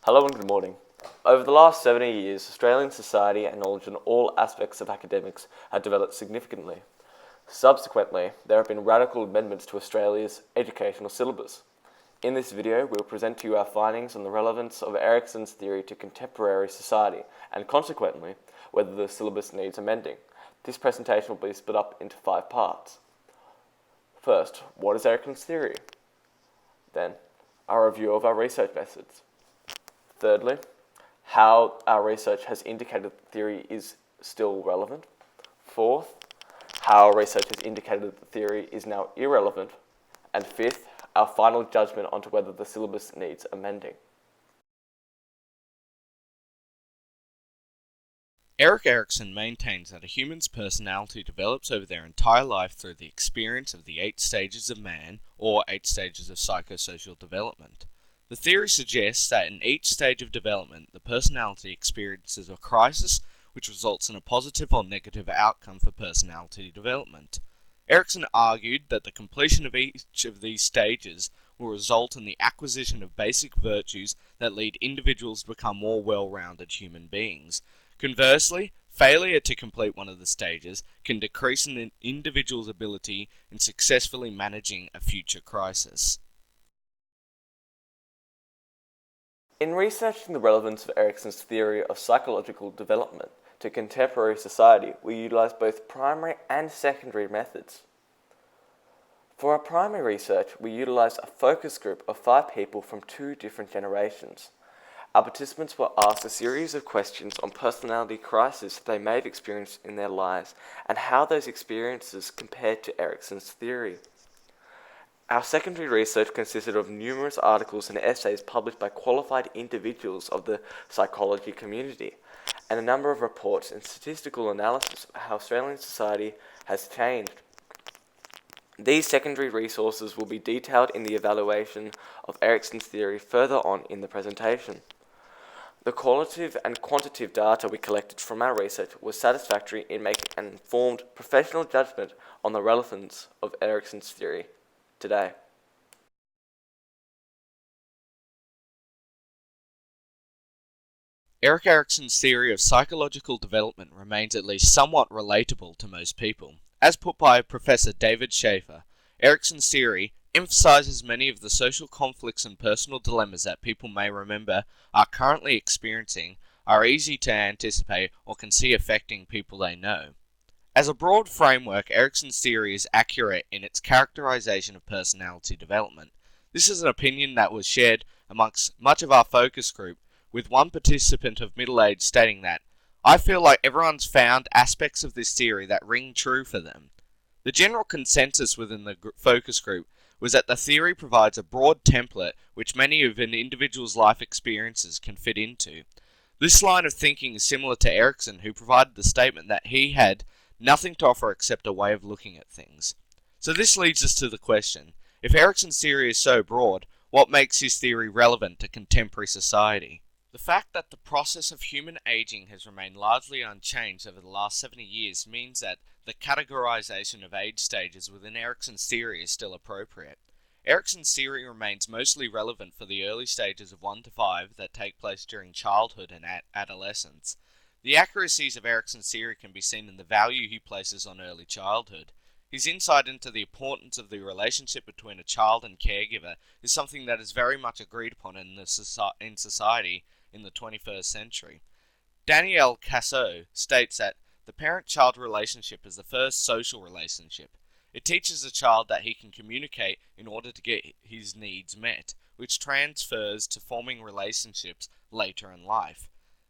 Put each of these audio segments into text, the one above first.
Hello and good morning. Over the last 70 years, Australian society and knowledge in all aspects of academics have developed significantly. Subsequently, there have been radical amendments to Australia's educational syllabus. In this video, we will present to you our findings on the relevance of Erickson's theory to contemporary society, and consequently, whether the syllabus needs amending. This presentation will be split up into 5 parts. First, what is Erickson's theory? Then, a review of our research methods. Thirdly, how our research has indicated that the theory is still relevant. Fourth, how our research has indicated that the theory is now irrelevant. And fifth, our final judgment onto whether the syllabus needs amending. Erik Erikson maintains that a human's personality develops over their entire life through the experience of the 8 stages of man, or 8 stages of psychosocial development. The theory suggests that in each stage of development, the personality experiences a crisis which results in a positive or negative outcome for personality development. Erikson argued that the completion of each of these stages will result in the acquisition of basic virtues that lead individuals to become more well-rounded human beings. Conversely, failure to complete one of the stages can decrease an individual's ability in successfully managing a future crisis. In researching the relevance of Erickson's theory of psychological development to contemporary society, we utilize both primary and secondary methods. For our primary research, we utilized a focus group of 5 people from 2 different generations. Our participants were asked a series of questions on personality crises they may have experienced in their lives and how those experiences compared to Erickson's theory. Our secondary research consisted of numerous articles and essays published by qualified individuals of the psychology community, and a number of reports and statistical analysis of how Australian society has changed. These secondary resources will be detailed in the evaluation of Erickson's theory further on in the presentation. The qualitative and quantitative data we collected from our research was satisfactory in making an informed professional judgment on the relevance of Erickson's theory today. Erik Erikson's theory of psychological development remains at least somewhat relatable to most people. As put by Professor David Schaefer, Erikson's theory emphasizes many of the social conflicts and personal dilemmas that people may remember are currently experiencing, are easy to anticipate, or can see affecting people they know. As a broad framework, Erikson's theory is accurate in its characterization of personality development. This is an opinion that was shared amongst much of our focus group, with one participant of middle age stating that, "I feel like everyone's found aspects of this theory that ring true for them." The general consensus within the focus group was that the theory provides a broad template which many of an individual's life experiences can fit into. This line of thinking is similar to Erikson, who provided the statement that he had nothing to offer except a way of looking at things. So this leads us to the question, if Erikson's theory is so broad, what makes his theory relevant to contemporary society? The fact that the process of human aging has remained largely unchanged over the last 70 years means that the categorization of age stages within Erikson's theory is still appropriate. Erikson's theory remains mostly relevant for the early stages of 1 to 5 that take place during childhood and adolescence. The accuracies of Erikson's theory can be seen in the value he places on early childhood. His insight into the importance of the relationship between a child and caregiver is something that is very much agreed upon in society in the 21st century. Daniel Casso states that the parent-child relationship is the first social relationship. It teaches a child that he can communicate in order to get his needs met, which transfers to forming relationships later in life.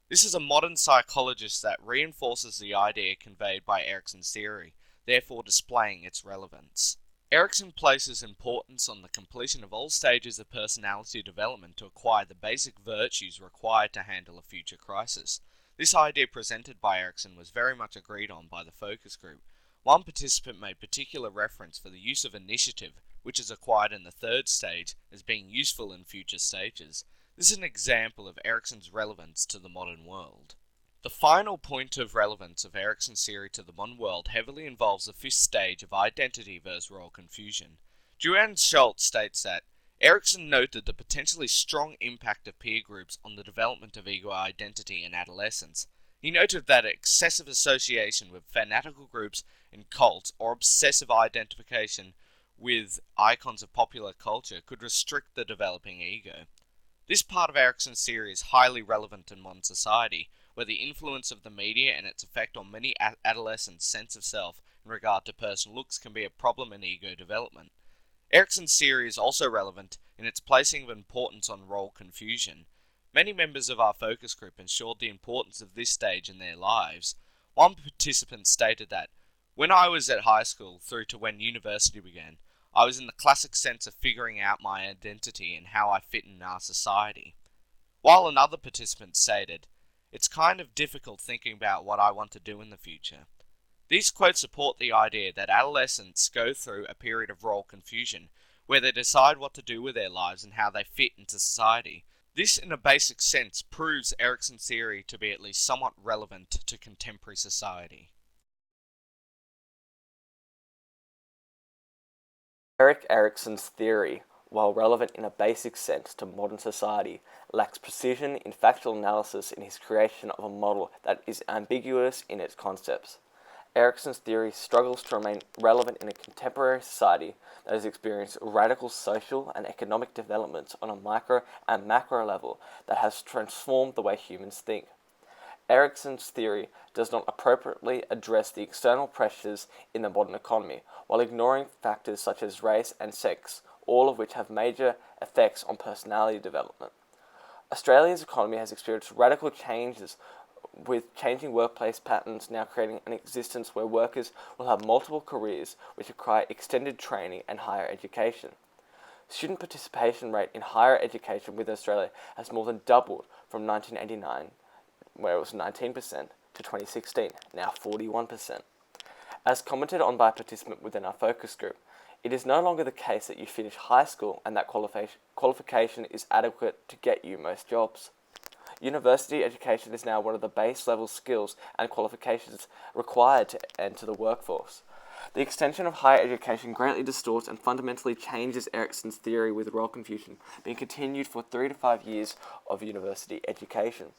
This is a modern psychologist that reinforces the idea conveyed by Erikson's theory, therefore displaying its relevance. Erikson places importance on the completion of all stages of personality development to acquire the basic virtues required to handle a future crisis. This idea presented by Erikson was very much agreed on by the focus group. One participant made particular reference for the use of initiative, which is acquired in the 3rd stage, as being useful in future stages. This is an example of Erikson's relevance to the modern world. The final point of relevance of Erikson's theory to the modern world heavily involves the 5th stage of identity versus role confusion. Joanne Schultz states that Erickson noted the potentially strong impact of peer groups on the development of ego identity in adolescence. He noted that excessive association with fanatical groups and cults or obsessive identification with icons of popular culture could restrict the developing ego. This part of Erickson's theory is highly relevant in modern society, where the influence of the media and its effect on many adolescents' sense of self in regard to personal looks can be a problem in ego development. Erickson's theory is also relevant in its placing of importance on role confusion. Many members of our focus group ensured the importance of this stage in their lives. One participant stated that, "When I was at high school through to when university began, I was in the classic sense of figuring out my identity and how I fit in our society." While another participant stated, "It's kind of difficult thinking about what I want to do in the future." These quotes support the idea that adolescents go through a period of role confusion, where they decide what to do with their lives and how they fit into society. This, in a basic sense, proves Erickson's theory to be at least somewhat relevant to contemporary society. Erik Erikson's theory, while relevant in a basic sense to modern society, lacks precision in factual analysis in his creation of a model that is ambiguous in its concepts. Erikson's theory struggles to remain relevant in a contemporary society that has experienced radical social and economic developments on a micro and macro level that has transformed the way humans think. Erikson's theory does not appropriately address the external pressures in the modern economy, while ignoring factors such as race and sex, all of which have major effects on personality development. Australia's economy has experienced radical changes, with changing workplace patterns now creating an existence where workers will have multiple careers which require extended training and higher education. Student participation rate in higher education within Australia has more than doubled from 1989, where it was 19%, to 2016, now 41%. As commented on by a participant within our focus group, it is no longer the case that you finish high school and that qualification is adequate to get you most jobs. University education is now one of the base level skills and qualifications required to enter the workforce. The extension of higher education greatly distorts and fundamentally changes Erikson's theory, with role confusion being continued for 3 to 5 years of university education.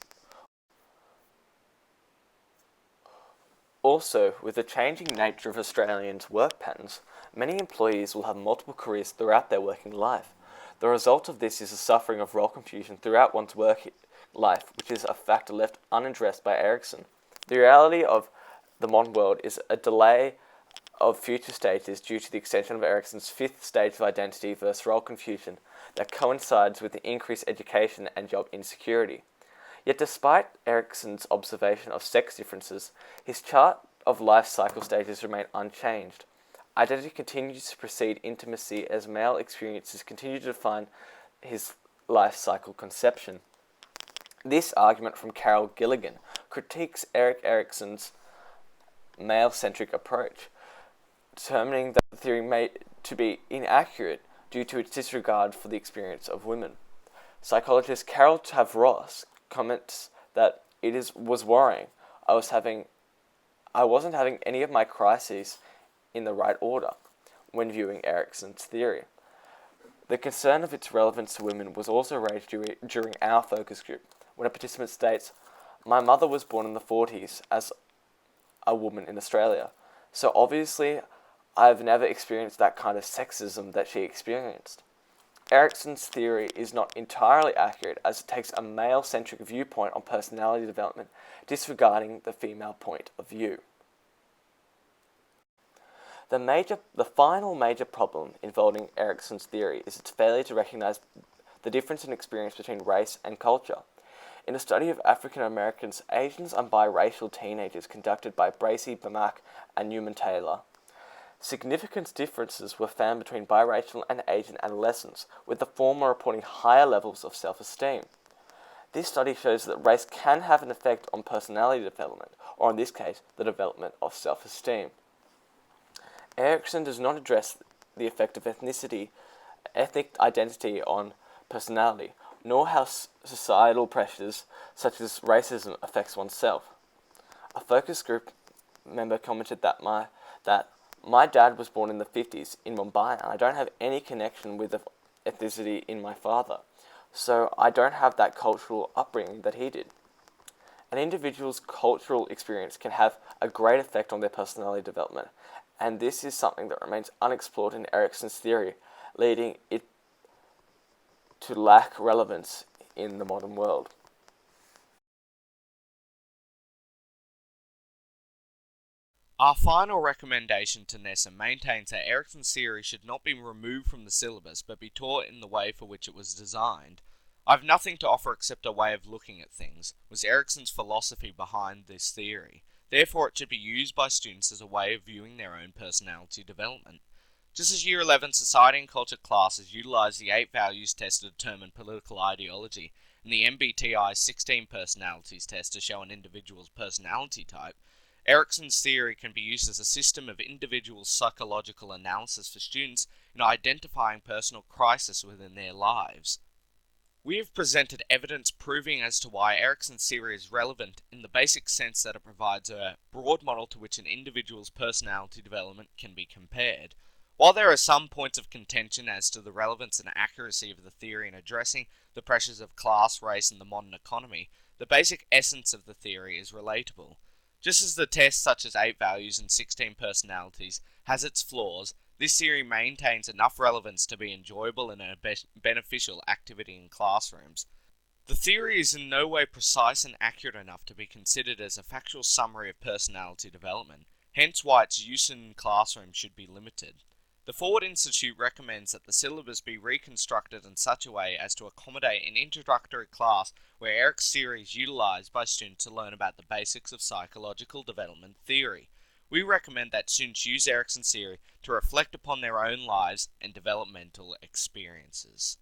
Also, with the changing nature of Australians' work patterns, many employees will have multiple careers throughout their working life. The result of this is the suffering of role confusion throughout one's work life, which is a factor left unaddressed by Erikson. The reality of the modern world is a delay of future stages due to the extension of Erikson's fifth stage of identity versus role confusion that coincides with the increased education and job insecurity. Yet despite Erikson's observation of sex differences, his chart of life cycle stages remain unchanged. Identity continues to precede intimacy as male experiences continue to define his life cycle conception. This argument from Carol Gilligan critiques Erik Erikson's male-centric approach, determining that the theory may to be inaccurate due to its disregard for the experience of women. Psychologist Carol Tavros comments that was worrying. I wasn't having any of my crises in the right order when viewing Erikson's theory. The concern of its relevance to women was also raised during our focus group, when a participant states, "My mother was born in the 40s as a woman in Australia, so obviously I've never experienced that kind of sexism that she experienced." Erikson's theory is not entirely accurate, as it takes a male-centric viewpoint on personality development, disregarding the female point of view. The final major problem involving Erikson's theory is its failure to recognize the difference in experience between race and culture. In a study of African Americans, Asians, and biracial teenagers conducted by Bracy, Bamak, and Newman Taylor, significant differences were found between biracial and Asian adolescents, with the former reporting higher levels of self-esteem. This study shows that race can have an effect on personality development, or in this case, the development of self-esteem. Erikson does not address the effect of ethnic identity on personality, nor how societal pressures such as racism affects oneself. A focus group member commented that my dad was born in the 50s in Mumbai, and I don't have any connection with the ethnicity in my father, so I don't have that cultural upbringing that he did. An individual's cultural experience can have a great effect on their personality development, and this is something that remains unexplored in Erikson's theory, leading it to lack relevance in the modern world. Our final recommendation to Nessa maintains that Erikson's theory should not be removed from the syllabus but be taught in the way for which it was designed. I have nothing to offer except a way of looking at things, was Erikson's philosophy behind this theory. Therefore, it should be used by students as a way of viewing their own personality development. Just as Year 11 Society and Culture classes utilize the 8 values test to determine political ideology, and the MBTI 16 personalities test to show an individual's personality type, Erikson's theory can be used as a system of individual psychological analysis for students in identifying personal crisis within their lives. We have presented evidence proving as to why Erikson's theory is relevant in the basic sense that it provides a broad model to which an individual's personality development can be compared. While there are some points of contention as to the relevance and accuracy of the theory in addressing the pressures of class, race, and the modern economy, the basic essence of the theory is relatable. Just as the test, such as 8 values and 16 personalities, has its flaws, this theory maintains enough relevance to be enjoyable and a beneficial activity in classrooms. The theory is in no way precise and accurate enough to be considered as a factual summary of personality development, hence why its use in classrooms should be limited. The Ford Institute recommends that the syllabus be reconstructed in such a way as to accommodate an introductory class where Erik's theory is utilized by students to learn about the basics of psychological development theory. We recommend that students use Erikson's theory to reflect upon their own lives and developmental experiences.